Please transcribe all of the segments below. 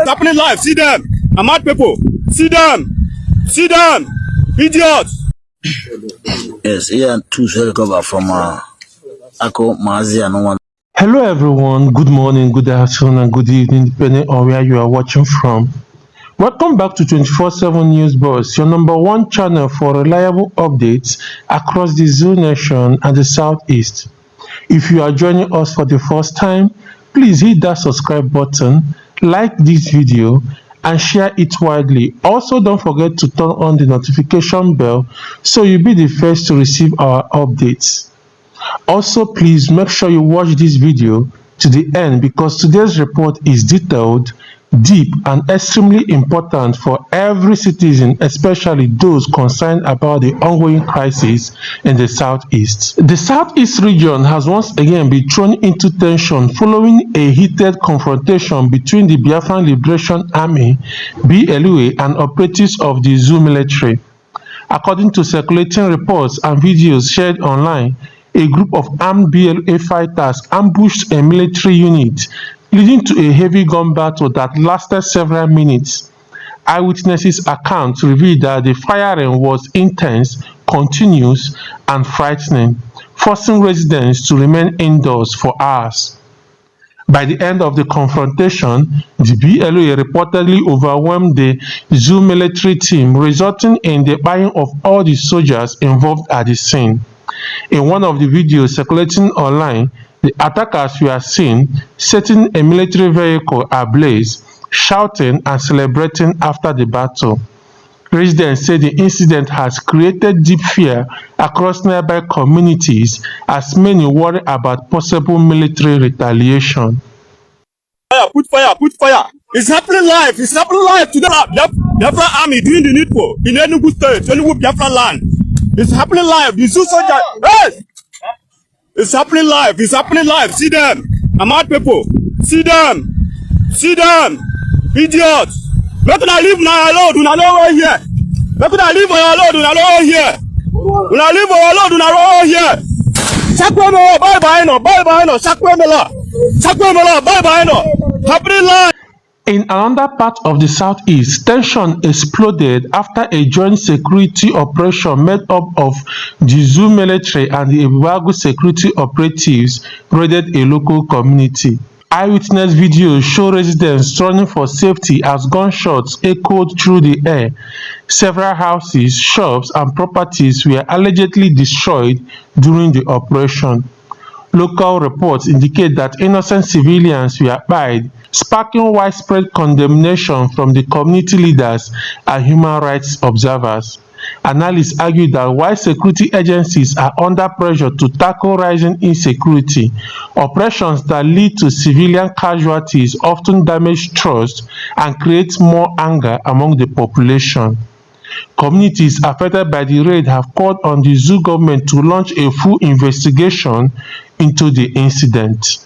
happening live. See them. I'm mad people. See them. See them. Idiots. Yes, yeah, two recover from Ako Mazia no one. Hello everyone, good morning, good afternoon and good evening depending on where you are watching from. Welcome back to 24/7 News Buzz, your number one channel for reliable updates across the Zoo Nation and the Southeast. If you are joining us for the first time, please hit that subscribe button, like this video and share it widely. Also, don't forget to turn on the notification bell so you'll be the first to receive our updates. Also, please make sure you watch this video to the end because today's report is detailed, deep and extremely important for every citizen, especially those concerned about the ongoing crisis in the Southeast. The Southeast region has once again been thrown into tension following a heated confrontation between the Biafran Liberation Army (BLA) and operatives of the Zoo military. According to circulating reports and videos shared online, a group of armed BLA fighters ambushed a military unit, leading to a heavy gun battle that lasted several minutes. Eyewitnesses' accounts revealed that the firing was intense, continuous, and frightening, forcing residents to remain indoors for hours. By the end of the confrontation, the BLA reportedly overwhelmed the Zoo military team, resulting in the buying of all the soldiers involved at the scene. In one of the videos circulating online, the attackers were seen setting a military vehicle ablaze, shouting and celebrating after the battle. Residents say the incident has created deep fear across nearby communities as many worry about possible military retaliation. Fire, put fire, put fire. It's happening live. It's happening live today. Biafra army doing the needful in Enugu state, Enugu Biafra land. It's happening live. The Zoo soldier. Hey! It's happening live. It's happening live. See them. I'm mad people. See them. See them. Idiots. Where can I live now alone? Do not know right here. Where can I live alone? Do not know right here. Do not live alone? Do not know right here. Sakwemela. Bye bye no. Bye bye no. Sakwemela. Sakwemela. Bye bye no. Happening live. In another part of the Southeast, tension exploded after a joint security operation made up of the Zoo military and the Iwagu security operatives raided a local community. Eyewitness videos show residents running for safety as gunshots echoed through the air. Several houses, shops, and properties were allegedly destroyed during the operation. Local reports indicate that innocent civilians were killed, sparking widespread condemnation from the community leaders and human rights observers. Analysts argue that while security agencies are under pressure to tackle rising insecurity, operations that lead to civilian casualties often damage trust and create more anger among the population. Communities affected by the raid have called on the Zoo government to launch a full investigation into the incident.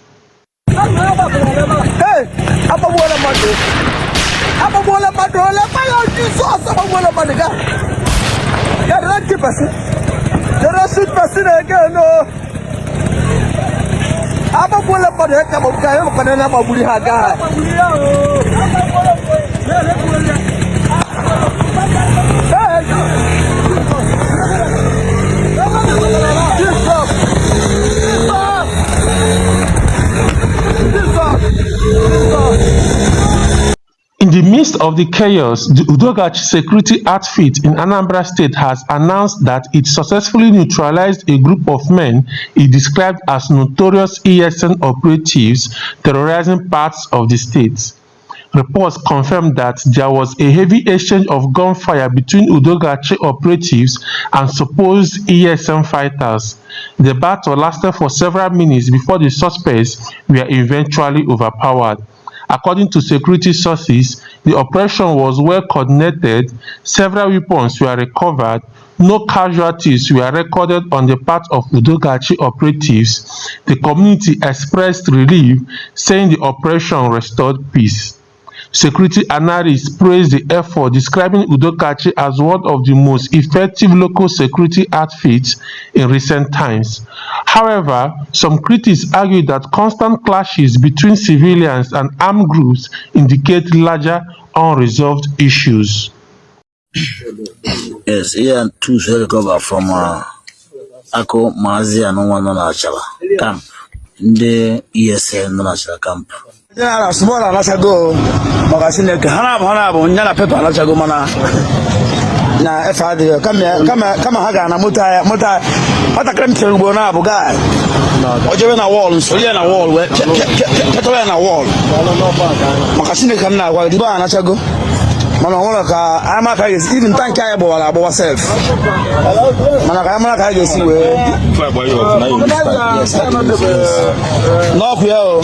In the midst of the chaos, the Udogachi security outfit in Anambra State has announced that it successfully neutralized a group of men it described as notorious ESN operatives terrorizing parts of the state. Reports confirmed that there was a heavy exchange of gunfire between Udogachi operatives and supposed ESN fighters. The battle lasted for several minutes before the suspects were eventually overpowered. According to security sources, the operation was well coordinated, several weapons were recovered, no casualties were recorded on the part of Udogachi operatives. The community expressed relief, saying the operation restored peace. Security analysts praised the effort, describing Udokachi as one of the most effective local security outfits in recent times. However, some critics argue that constant clashes between civilians and armed groups indicate larger unresolved issues. Yes, yeah, two recover from Ako Mazi and one on Achala camp. The ESN National camp. Yeah, small and let's go. Magazine Hanab, Yana Pepper, let's go, Mana. Na FAD, come Haga, Muta, what a country will now, guy. Or you're in a wall, so you're in a wall, Kettle in a wall. Magazine can now, while the bar, let's go. Manaka, Amaka is even thank you about ourselves. Manaka is no,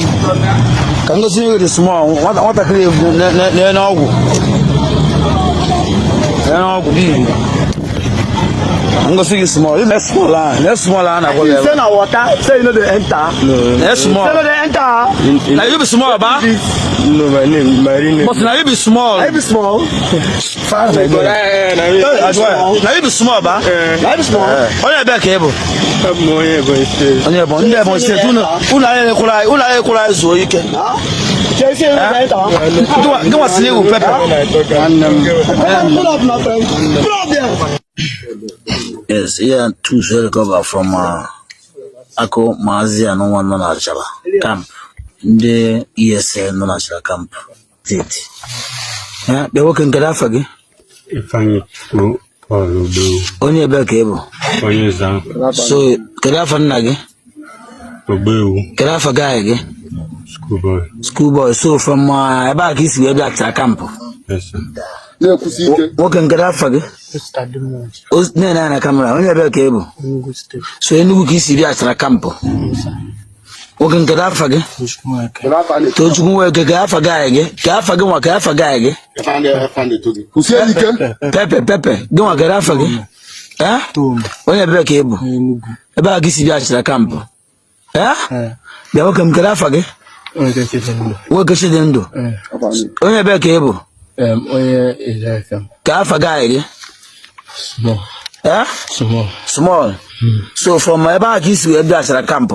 can go see the small. What a crave, I'm going to see small. Let's small line. Let's small line. Say no water. Say you know the enter. Let's small. Say no the enter. Now you be small, ba? No, my name. But now you be small. Now you be small. Far very good. Now you be small, ba? Now you be small. On your back cable. On your bone. On your bone. Say Una kula zo you can. Go on, sleep with pepper. Yes, yeah, two recover from Ako Mazi and one on Achala camp. The ESN National camp. Yeah, they work in Gadafagi. If I need to, Only a back cable. So, Gadafan Nagi. Gadafagay. Schoolboy. So, from back is where that's a camp. Yes, sir. Working Gadafagi. Na camera, only a back cable. So, any who is here at a campo. Working Gadafagi. Told you work a Gafagay, Gafagay. Pepe, go on Gadafagi. Eh? Only a back cable. A bag is here at a campo. Eh? They welcome Gadafagi. What can she then do? Only a back cable. Gafagay. Small. Eh? Small. So from my back is we have a camp.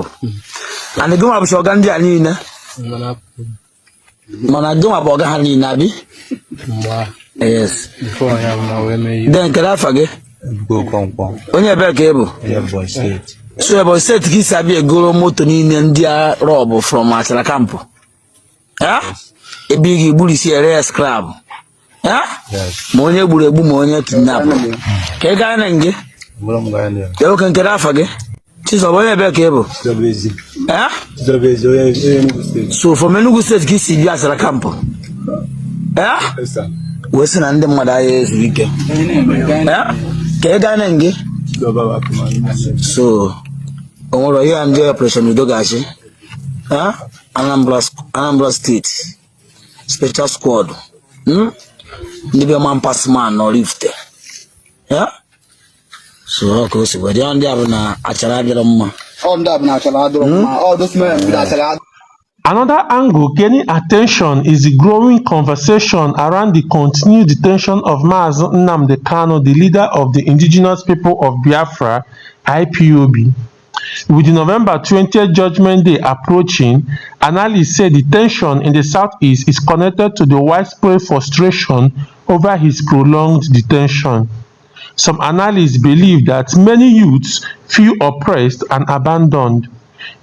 And the Guma Shogandi Anina. Managuma Bogani Nabi. Yes. Before I am now, Then Kalafage. go compound. Only a back cable. Yeah, boy, state. So about set kiss I be a guru motor in India rob from Masala Campo. Eh? A big bully see a rare scrab. Yes. Monia Burebu Monia to Nap. Keganenge. You can get off again. She's a way back cable. So for Menugu says Kissy Biafra campo. Western and the mother is weekend. Keganenge. So, all you and the operation with Dogashi. Anambra State. Special squad. Never man pass man or lift. Yeah? So, of course, we're down there na Achala. Another angle gaining attention is the growing conversation around the continued detention of Mazi Nnamdi Kanu, the leader of the indigenous people of Biafra, IPOB. With the November 20th Judgment Day approaching, analysts say the tension in the southeast is connected to the widespread frustration over his prolonged detention. Some analysts believe that many youths feel oppressed and abandoned.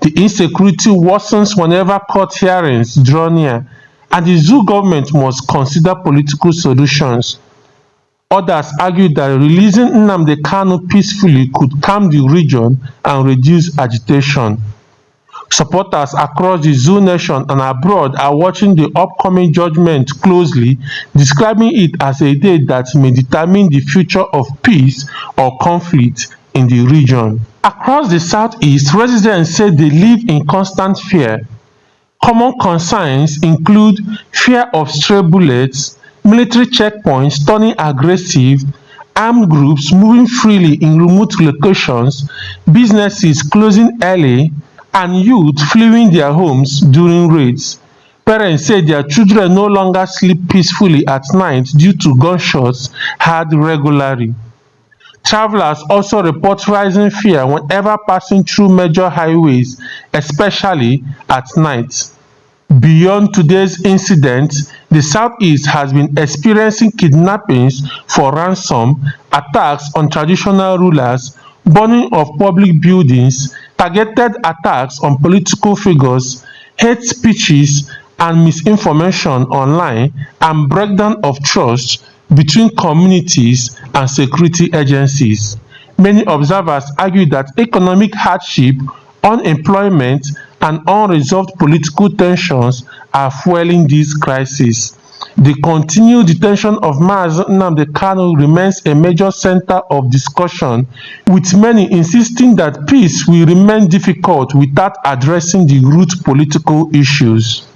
The insecurity worsens whenever court hearings draw near, and the Zoo government must consider political solutions. Others argue that releasing Nnamdi Kanu peacefully could calm the region and reduce agitation. Supporters across the Zoo nation and abroad are watching the upcoming judgment closely, describing it as a day that may determine the future of peace or conflict in the region. Across the southeast, residents say they live in constant fear. Common concerns include fear of stray bullets, military checkpoints turning aggressive, armed groups moving freely in remote locations, businesses closing early, and youth fleeing their homes during raids. Parents say their children no longer sleep peacefully at night due to gunshots heard regularly. Travelers also report rising fear whenever passing through major highways, especially at night. Beyond today's incident, the Southeast has been experiencing kidnappings for ransom, attacks on traditional rulers, burning of public buildings, targeted attacks on political figures, hate speeches and misinformation online, and breakdown of trust between communities and security agencies. Many observers argue that economic hardship, unemployment and unresolved political tensions are fueling dis crisis. The continued detention of Mazi Nnamdi Kanu remains a major center of discussion, with many insisting that peace will remain difficult without addressing the root political issues.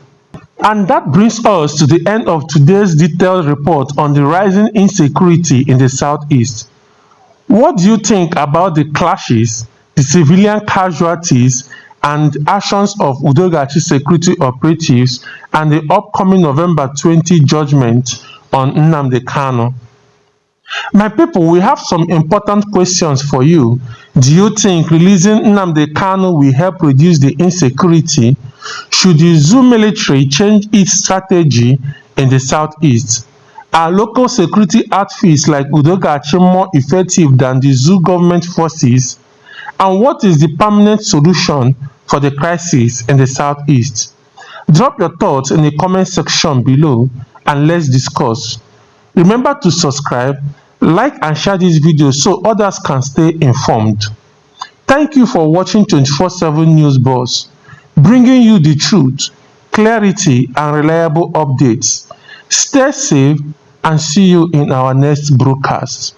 And that brings us to the end of today's detailed report on the rising insecurity in the Southeast. What do you think about the clashes, the civilian casualties, and actions of Udogachi security operatives and the upcoming November 20 judgment on Nnamdi Kanu? My people, we have some important questions for you. Do you think releasing Nnamdi Kanu will help reduce the insecurity? Should the zoo military change its strategy in the Southeast? Are local security outfits like Udogachi more effective than the zoo government forces? And what is the permanent solution for the crisis in the Southeast? Drop your thoughts in the comment section below and let's discuss. Remember to subscribe, like and share this video so others can stay informed. Thank you for watching 24/7 News Boss, bringing you the truth, clarity and reliable updates. Stay safe and see you in our next broadcast.